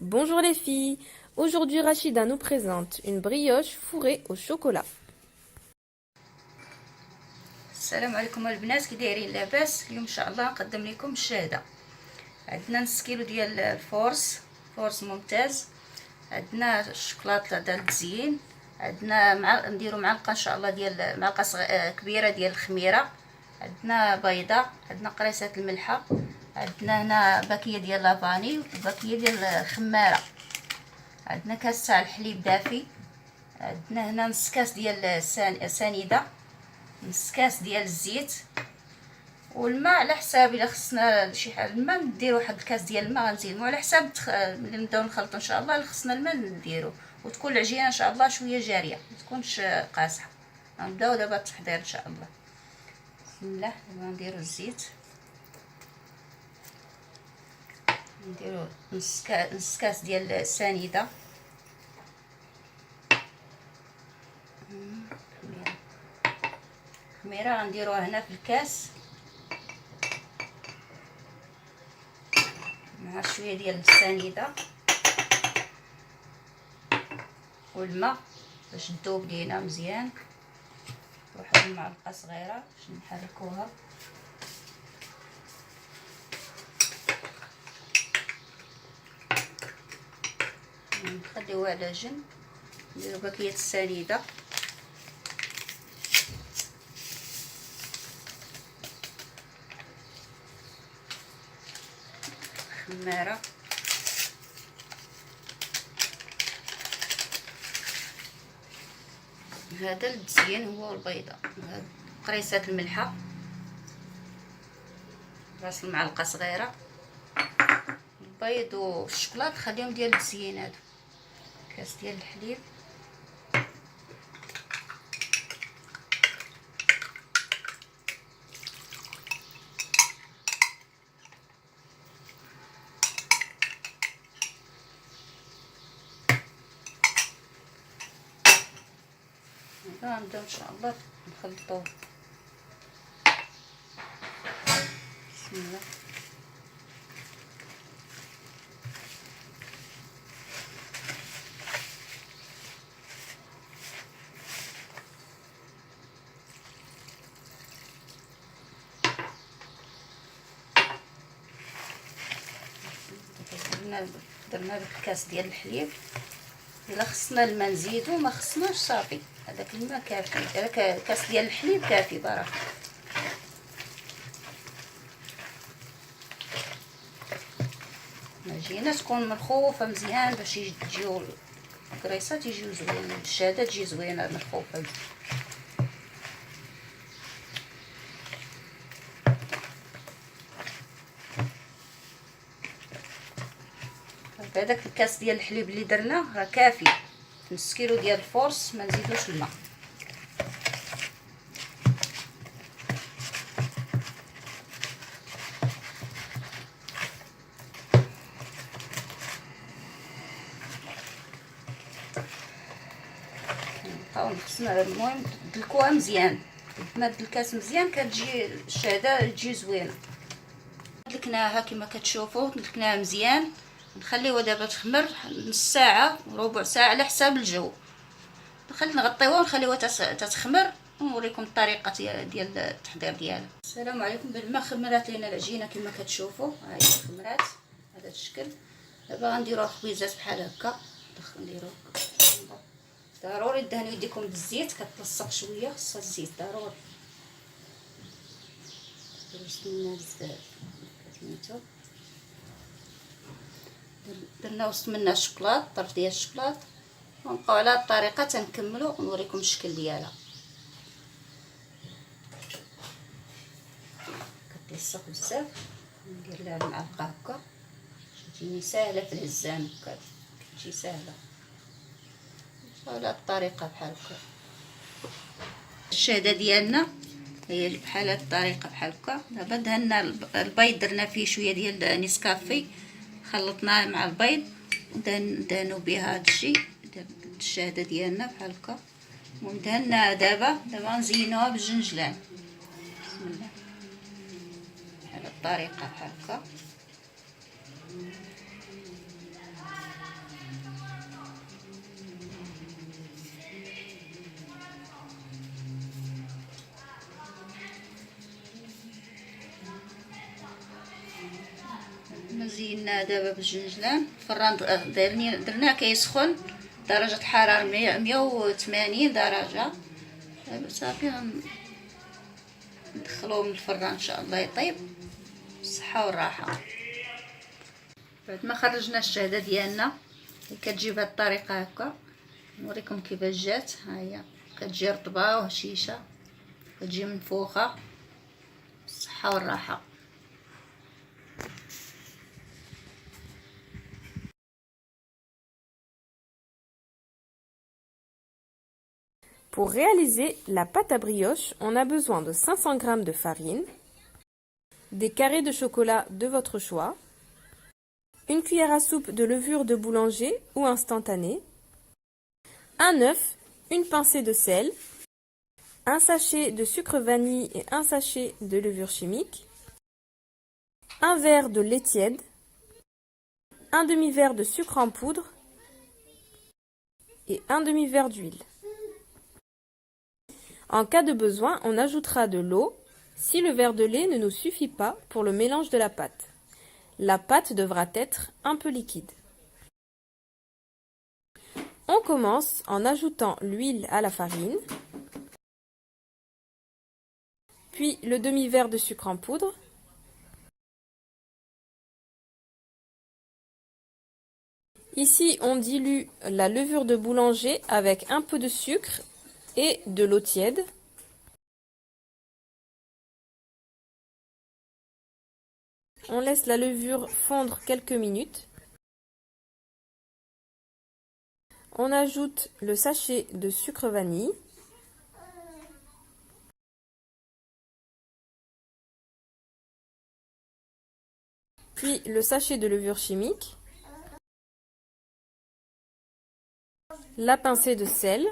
Bonjour les filles, aujourd'hui Rachida nous présente une brioche fourrée au chocolat. السلام عليكم البنات، كي دايرين؟ لاباس؟ اليوم ان شاء الله نقدم لكم الشهاده. عندنا نص كيلو ديال الفورس ممتاز، عندنا الشوكولاته ديال التزيين، عندنا نديرو معلقه ان شاء الله ديال معلقه كبيره ديال الخميره، عندنا بيضه، عندنا قريصه الملحه، عندنا هنا باكيه ديال لافاني وباكيه ديال الخماره، عندنا كاس تاع الحليب دافي، عندنا هنا نص كاس ديال سنيده، نص كاس ديال الزيت، والماء على حساب. الا خصنا شي حاجه الماء نديرو واحد الكاس ديال الماء، غنزيدو على حساب ملي نبداو نخلطو ان شاء الله. الا خصنا الماء نديرو، وتكون العجينه ان شاء الله شويه جاريه، ما تكونش قاصحه. غنبداو دابا التحضير ان شاء الله. بسم الله. دابا نديرو الزيت، نديرو نص كاس ديال السنيده، خميره غنديروها هنا في الكاس مع شويه ديال السنيده والماء باش تذوب لينا مزيان. واحد المعلقه صغيره باش نحركوها. نخليوها على جنب. نديرو باكيه السنيده، خماره، هذا التزيين هو البيضه، هاد قريصات الملحه، راس المعلقه صغيره، البيض والشوكولاط خليهم ديال التزيين. هادو كاس ديال الحليب، غنبداو ان شاء الله نخلطوه. بسم الله. درنا الكاس ديال الحليب. الا خصنا الماء نزيدو، ما خصناش صافي، هذاك الماء كافي، هذاك كاس ديال الحليب كافي بركه. العجينه تكون مرخوفه مزيان باش تجيو الكريسات يجيو زوينين، الشهاده تجي زوينه مرخوفه. هذاك الكاس ديال الحليب اللي درناه راه كافي، نص كيلو ديال الفورس، ما نزيدوش الماء. نبقاو خصنا المهم تدلكوها مزيان، ما دلكات مزيان كتجي الشهاده تجي زوينه. دلكناها كما كتشوفوا، دلكناها مزيان. نخليوها دابا تخمر نص ساعه ربع ساعه على حساب الجو. نغطيوها ونخليوها تتخمر، ونوريكم الطريقه ديال التحضير ديالها. السلام عليكم. بالما خمرات لينا العجينه كما كتشوفوا، ها هي خمرات هذا الشكل. دابا غنديروا خبيزات بحال هكا، نديروا ضروري دهنوا يديكم بالزيت، كتلصق شويه، خصها الزيت ضروري. درنا بزاف كتميتو، درنا وسط منها الشوكولاط، طرف ديال الشوكولاط، ونبقاو على هاد الطريقه تنكملوا ونوريكم الشكل ديالها. كتلصق بزاف. ندير لها المعلقه هكا، تجيني ساهله في الهزان هكا، كتجي ساهله على هاد الطريقه بحال هكا. الشهاده ديالنا هي بحال هاد الطريقه بحال هكا. دابا دهنا البيض، درنا فيه شويه ديال نيسكافي، خلطناه مع البيض ودهنوا بها هادشي الشهاده ديالنا بحال هكا. وندهنا دابا نزينوها بالجنجلان. بسم الله. بحال الطريقه بحال هكا. حنا زينا دابا بالجنجلان. الفران درناه كيسخن درجة حرارة 180 درجة. دابا صافي ندخلوه من الفران ان شاء الله يطيب بالصحة والراحة. بعد ما خرجنا الشهدة ديالنا كتجي بهاد الطريقة هكا. نوريكم كيفاش جات. ها هي كتجي رطبة وهشيشة، كتجي منفوخة بالصحة والراحة. Pour réaliser la pâte à brioche, on a besoin de 500 g de farine, des carrés de chocolat de votre choix, une cuillère à soupe de levure de boulanger ou instantanée, un œuf, une pincée de sel, un sachet de sucre vanille et un sachet de levure chimique, un verre de lait tiède, un demi-verre de sucre en poudre et un demi-verre d'huile. En cas de besoin, on ajoutera de l'eau si le verre de lait ne nous suffit pas pour le mélange de la pâte. La pâte devra être un peu liquide. On commence en ajoutant l'huile à la farine, puis le demi-verre de sucre en poudre, ici on dilue la levure de boulanger avec un peu de sucre et de l'eau tiède. On laisse la levure fondre quelques minutes. On ajoute le sachet de sucre vanille. Puis le sachet de levure chimique. La pincée de sel.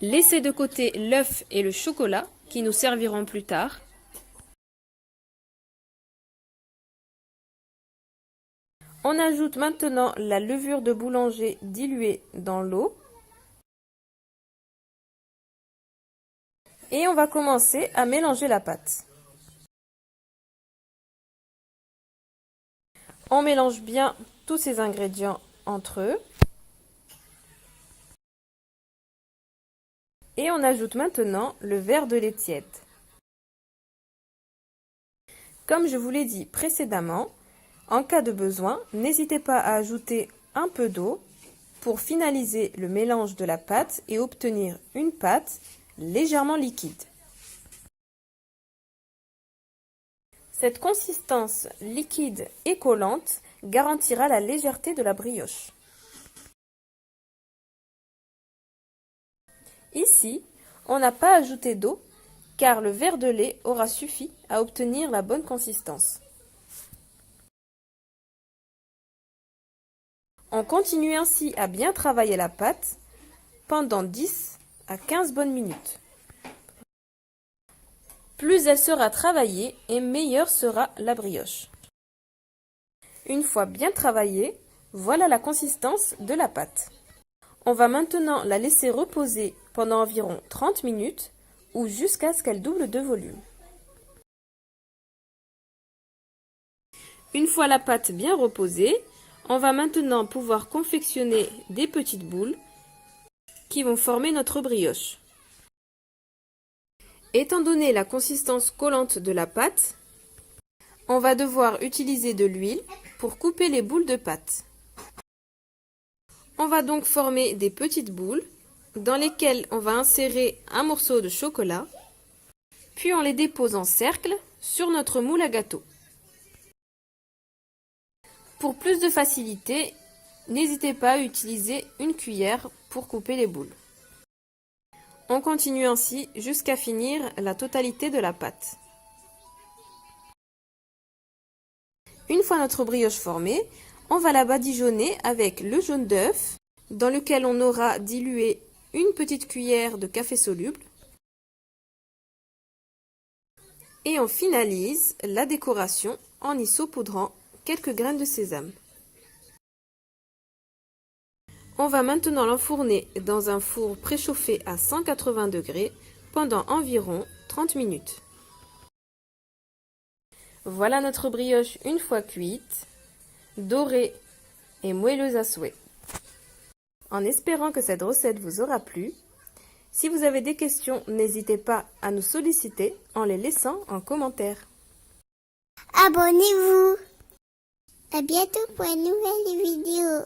Laissez de côté l'œuf et le chocolat qui nous serviront plus tard. On ajoute maintenant la levure de boulanger diluée dans l'eau. Et on va commencer à mélanger la pâte. On mélange bien tous ces ingrédients entre eux. Et on ajoute maintenant le verre de lait tiède. Comme je vous l'ai dit précédemment, en cas de besoin, n'hésitez pas à ajouter un peu d'eau pour finaliser le mélange de la pâte et obtenir une pâte légèrement liquide. Cette consistance liquide et collante garantira la légèreté de la brioche. Ici, on n'a pas ajouté d'eau car le verre de lait aura suffi à obtenir la bonne consistance. On continue ainsi à bien travailler la pâte pendant 10 à 15 bonnes minutes. Plus elle sera travaillée et meilleure sera la brioche. Une fois bien travaillée, voilà la consistance de la pâte. On va maintenant la laisser reposer pendant environ 30 minutes ou jusqu'à ce qu'elle double de volume. Une fois la pâte bien reposée, on va maintenant pouvoir confectionner des petites boules qui vont former notre brioche. Étant donné la consistance collante de la pâte, on va devoir utiliser de l'huile pour couper les boules de pâte. On va donc former des petites boules dans lesquelles on va insérer un morceau de chocolat, puis on les dépose en cercle sur notre moule à gâteau. Pour plus de facilité, n'hésitez pas à utiliser une cuillère pour couper les boules. On continue ainsi jusqu'à finir la totalité de la pâte. Une fois notre brioche formée, on va la badigeonner avec le jaune d'œuf, dans lequel on aura dilué une petite cuillère de café soluble. Et on finalise la décoration en y saupoudrant quelques graines de sésame. On va maintenant l'enfourner dans un four préchauffé à 180 degrés pendant environ 30 minutes. Voilà notre brioche une fois cuite, dorée et moelleuse à souhait. En espérant que cette recette vous aura plu, si vous avez des questions, n'hésitez pas à nous solliciter en les laissant en commentaire. Abonnez-vous. À bientôt pour une nouvelle vidéo.